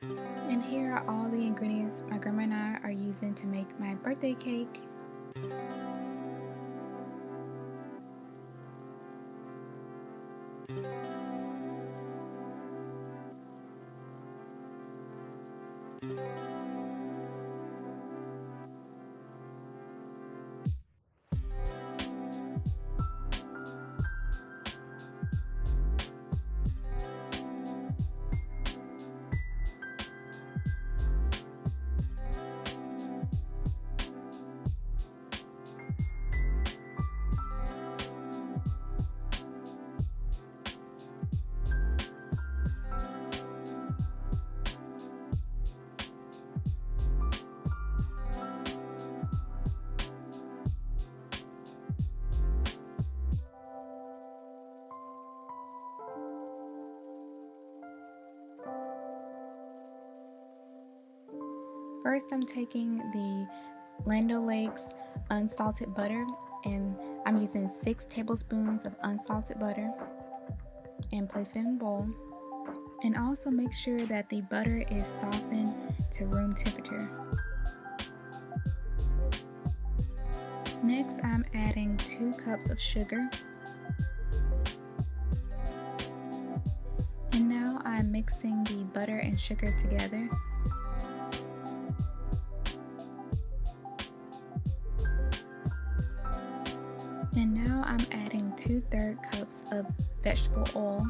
And here are all the ingredients my grandma and I are using to make my birthday cake. First, I'm taking the Land O'Lakes unsalted butter, and I'm using 6 tablespoons of unsalted butter and place it in a bowl. And also make sure that the butter is softened to room temperature. Next, I'm adding 2 cups of sugar. And now I'm mixing the butter and sugar together. And now I'm adding 2/3 cups of vegetable oil.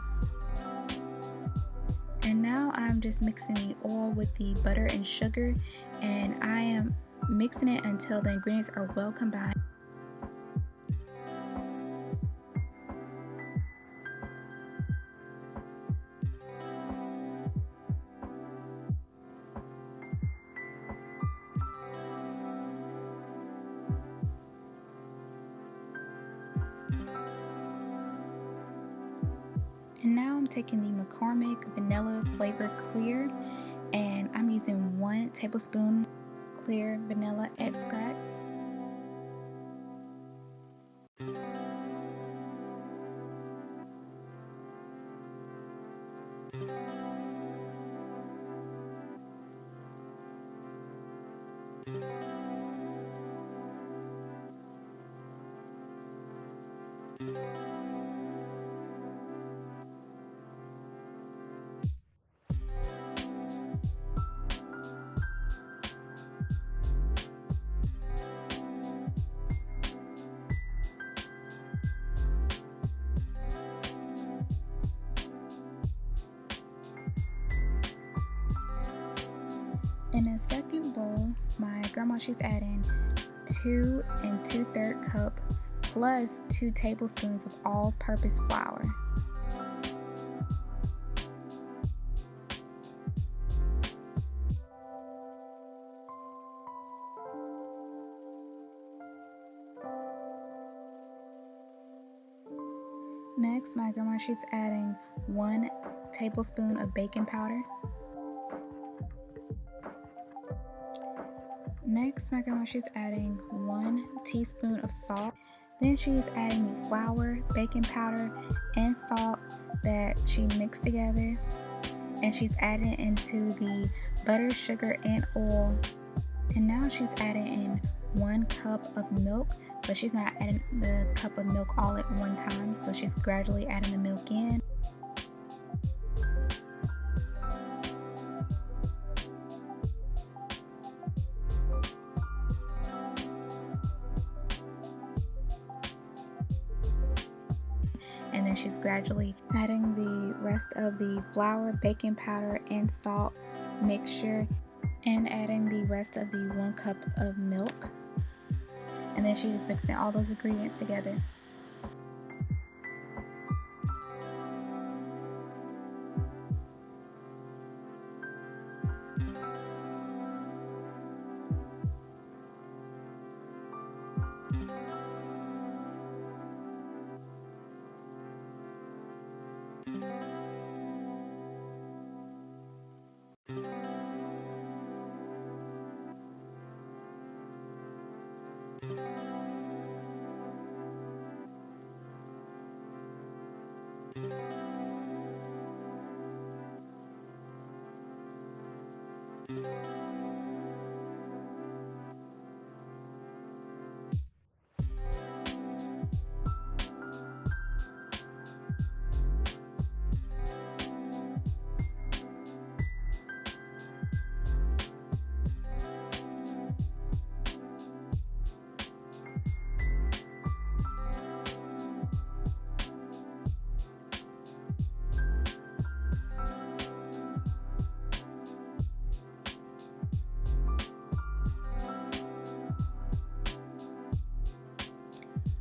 And now I'm just mixing the oil with the butter and sugar, and I am mixing it until the ingredients are well combined. And now I'm taking the McCormick vanilla flavor clear, and I'm using 1 tablespoon clear vanilla extract. In a second bowl, my grandma, she's adding 2 2/3 cup plus 2 tablespoons of all-purpose flour. Next, my grandma, she's adding 1 tablespoon of baking powder. Next, my grandma, she's adding 1 teaspoon of salt. Then she's adding the flour, baking powder, and salt that she mixed together. And she's adding it into the butter, sugar, and oil. And now she's adding in 1 cup of milk, but she's not adding the cup of milk all at one time, so she's gradually adding the milk in. And then she's gradually adding the rest of the flour, baking powder, and salt mixture, and adding the rest of the 1 cup of milk. And then she's just mixing all those ingredients together.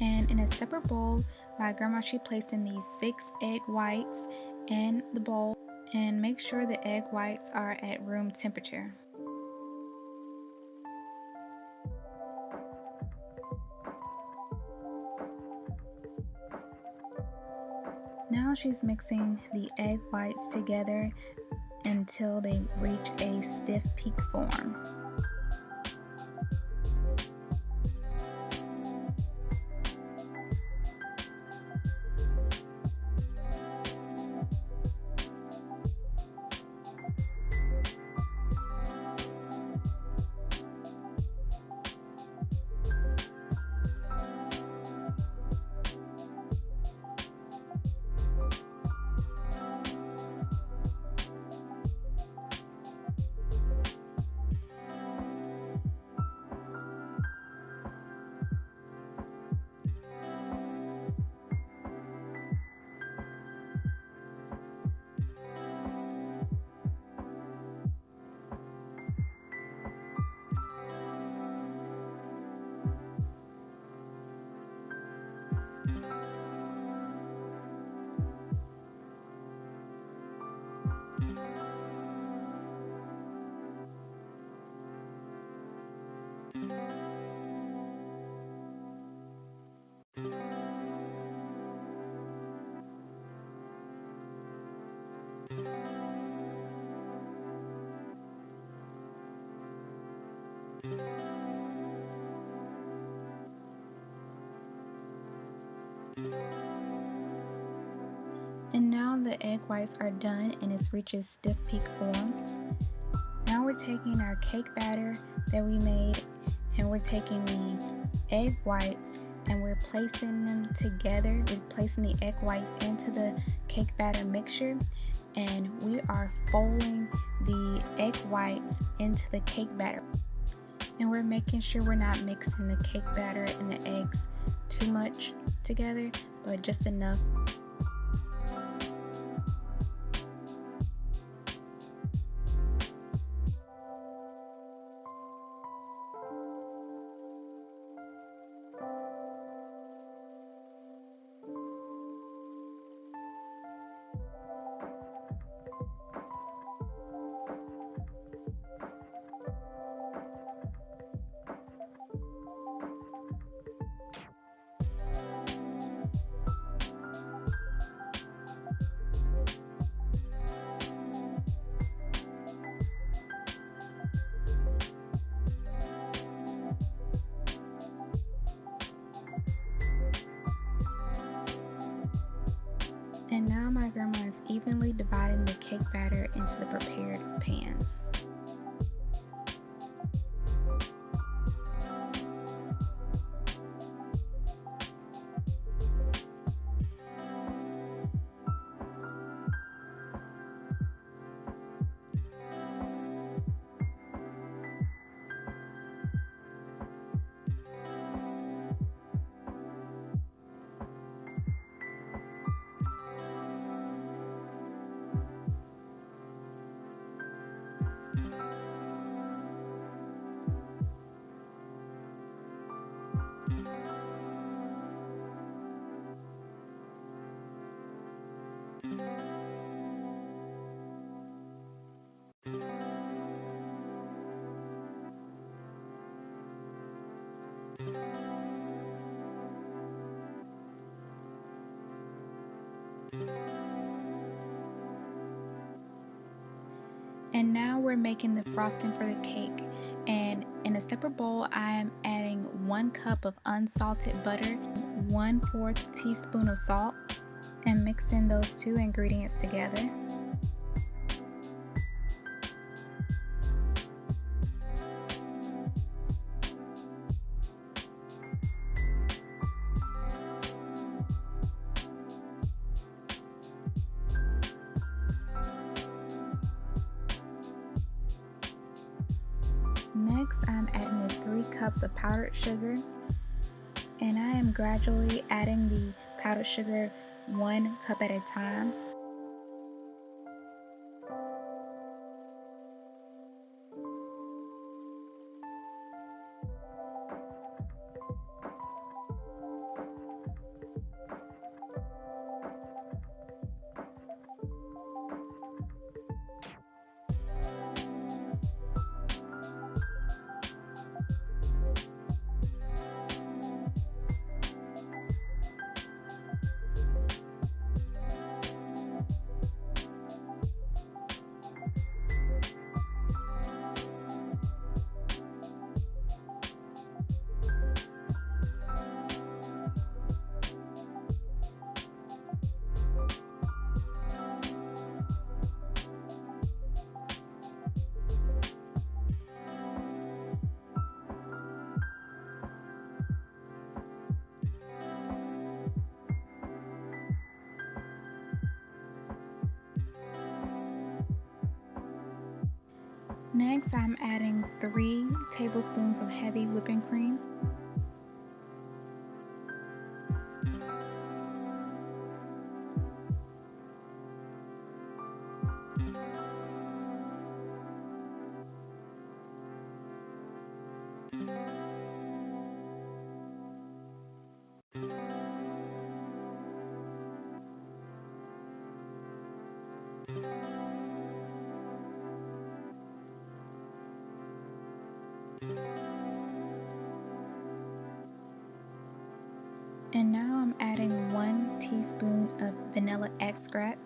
And in a separate bowl, my grandma, she placed in these 6 egg whites in the bowl, and make sure the egg whites are at room temperature. Now she's mixing the egg whites together until they reach a stiff peak form. And now the egg whites are done and it's reaches stiff peak form. Now we're taking our cake batter that we made and we're taking the egg whites and we're placing them together. We're placing the egg whites into the cake batter mixture and we are folding the egg whites into the cake batter. And we're making sure we're not mixing the cake batter and the eggs too much together, but just enough. And now my grandma is evenly dividing the cake batter into the prepared pans. And now we're making the frosting for the cake. And in a separate bowl, I am adding 1 cup of unsalted butter, 1/4 teaspoon of salt, and mixing those 2 ingredients together. Next, I'm adding the 3 cups of powdered sugar, and I am gradually adding the powdered sugar 1 cup at a time. Next, I'm adding 3 tablespoons of heavy whipping cream. And now I'm adding 1 teaspoon of vanilla extract.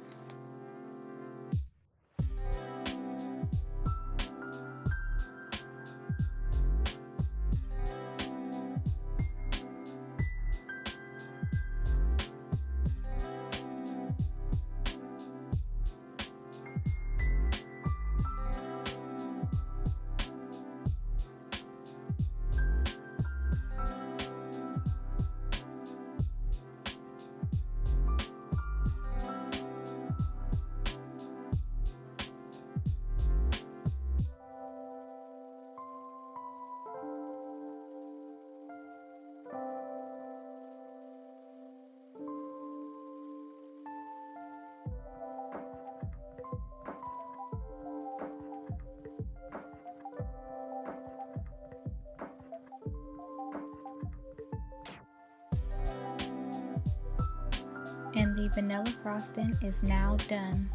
And the vanilla frosting is now done.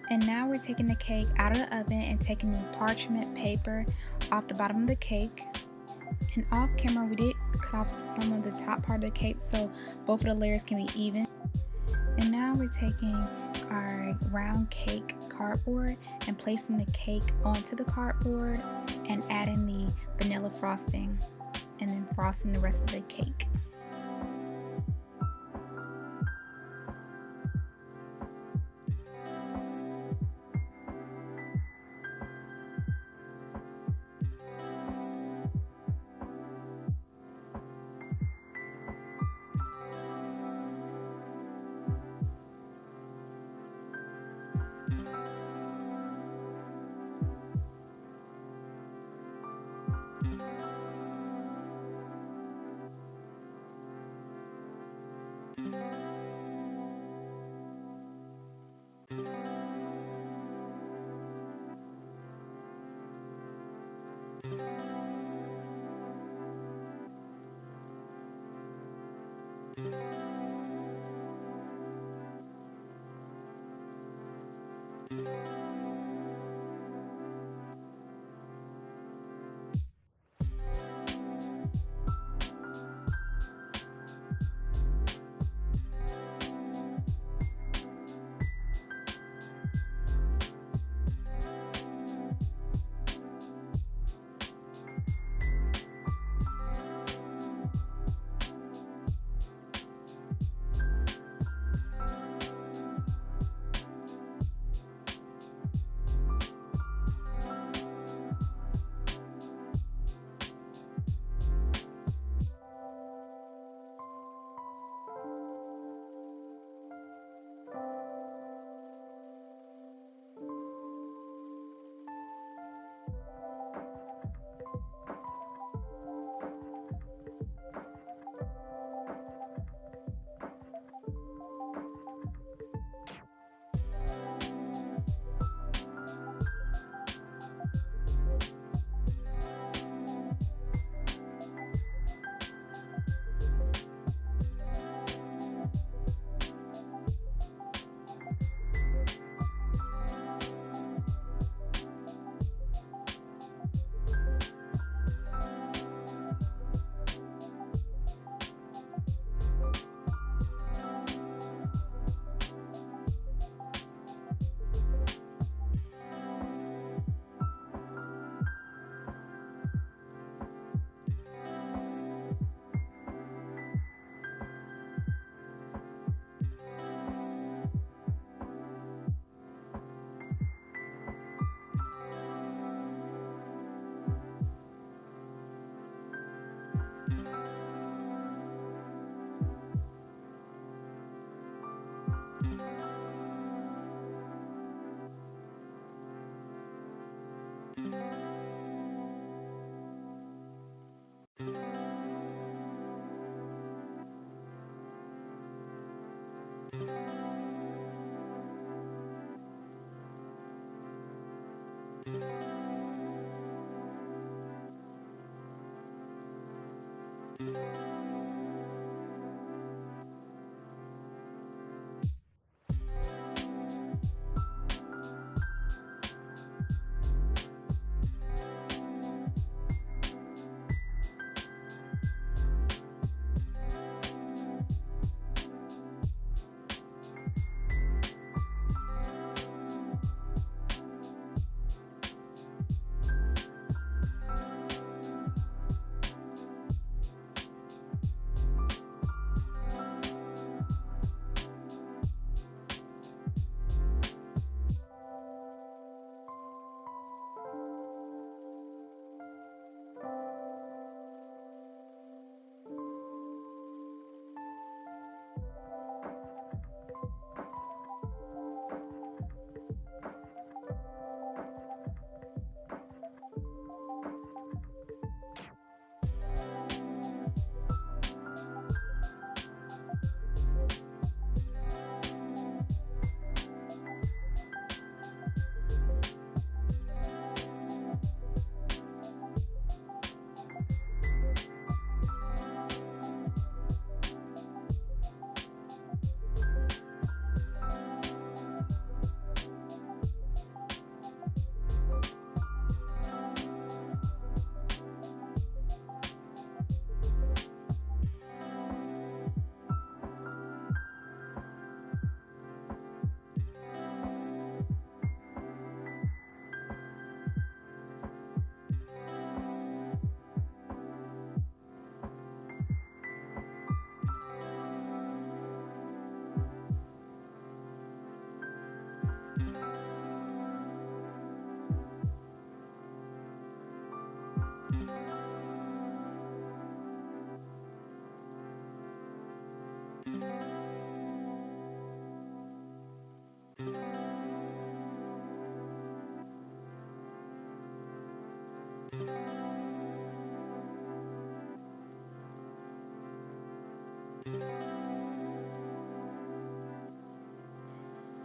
And now we're taking the cake out of the oven and taking the parchment paper off the bottom of the cake. And off camera we did cut off some of the top part of the cake so both of the layers can be even. And now we're taking our round cake cardboard and placing the cake onto the cardboard and adding the vanilla frosting and then frosting the rest of the cake.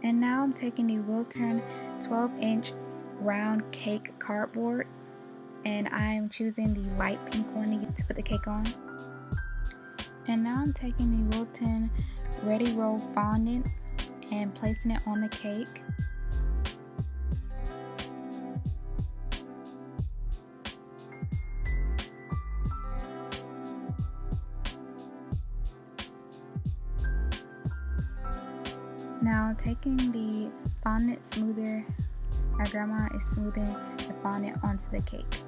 And now I'm taking the Wilton 12-inch round cake cardboards, and I'm choosing the light pink one to put the cake on. And now I'm taking the Wilton Ready Roll fondant and placing it on the cake. Now taking the fondant smoother, my grandma is smoothing the fondant onto the cake.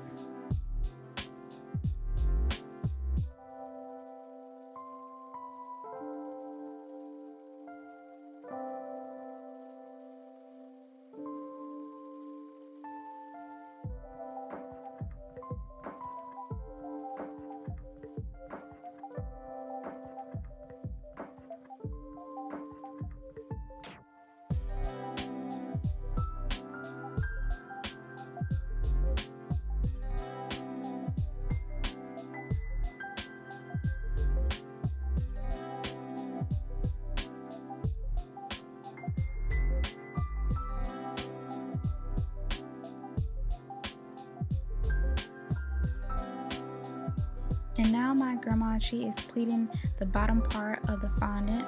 And now my grandma, she is pleating the bottom part of the fondant.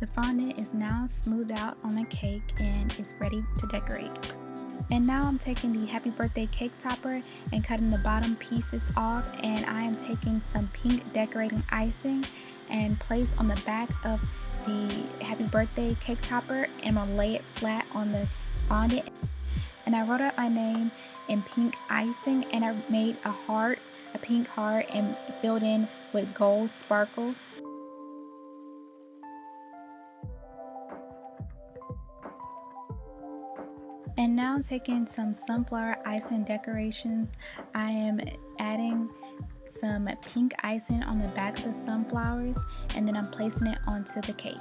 The fondant is now smoothed out on the cake and is ready to decorate. And now I'm taking the happy birthday cake topper and cutting the bottom pieces off, and I am taking some pink decorating icing and place on the back of the happy birthday cake topper, and I'm gonna lay it flat on the fondant. And I wrote out my name in pink icing, and I made a heart, a pink heart, and filled in with gold sparkles. And now taking some sunflower icing decorations, I am adding some pink icing on the back of the sunflowers, and then I'm placing it onto the cake.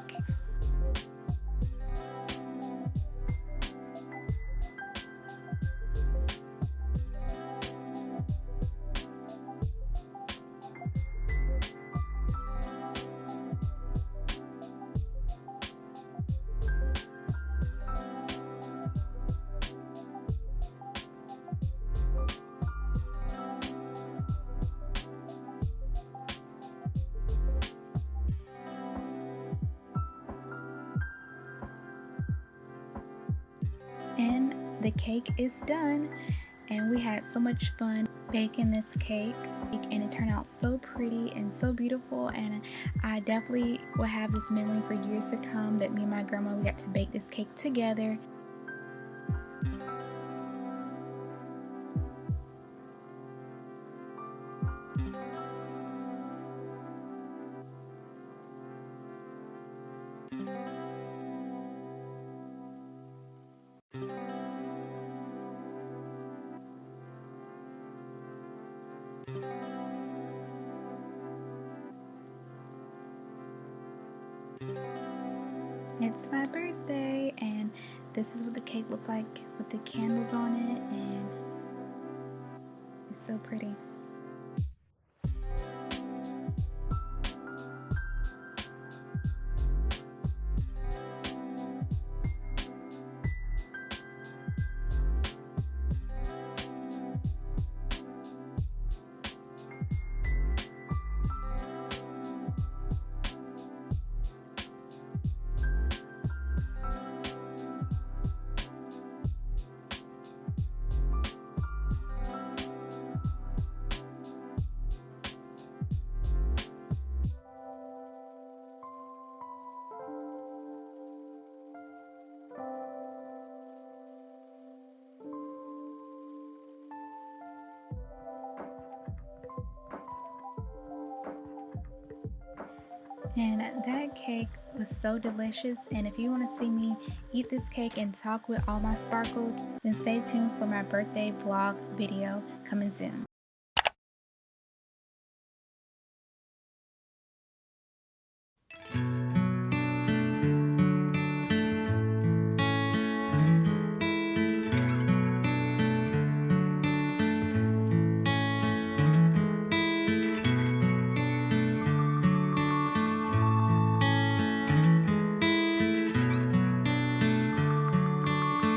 And the cake is done, and we had so much fun baking this cake, and it turned out so pretty and so beautiful, and I definitely will have this memory for years to come that me and my grandma, we got to bake this cake together. It's my birthday, and this is what the cake looks like with the candles on it, and it's so pretty. And that cake was so delicious, and if you want to see me eat this cake and talk with all my sparkles, then stay tuned for my birthday vlog video coming soon.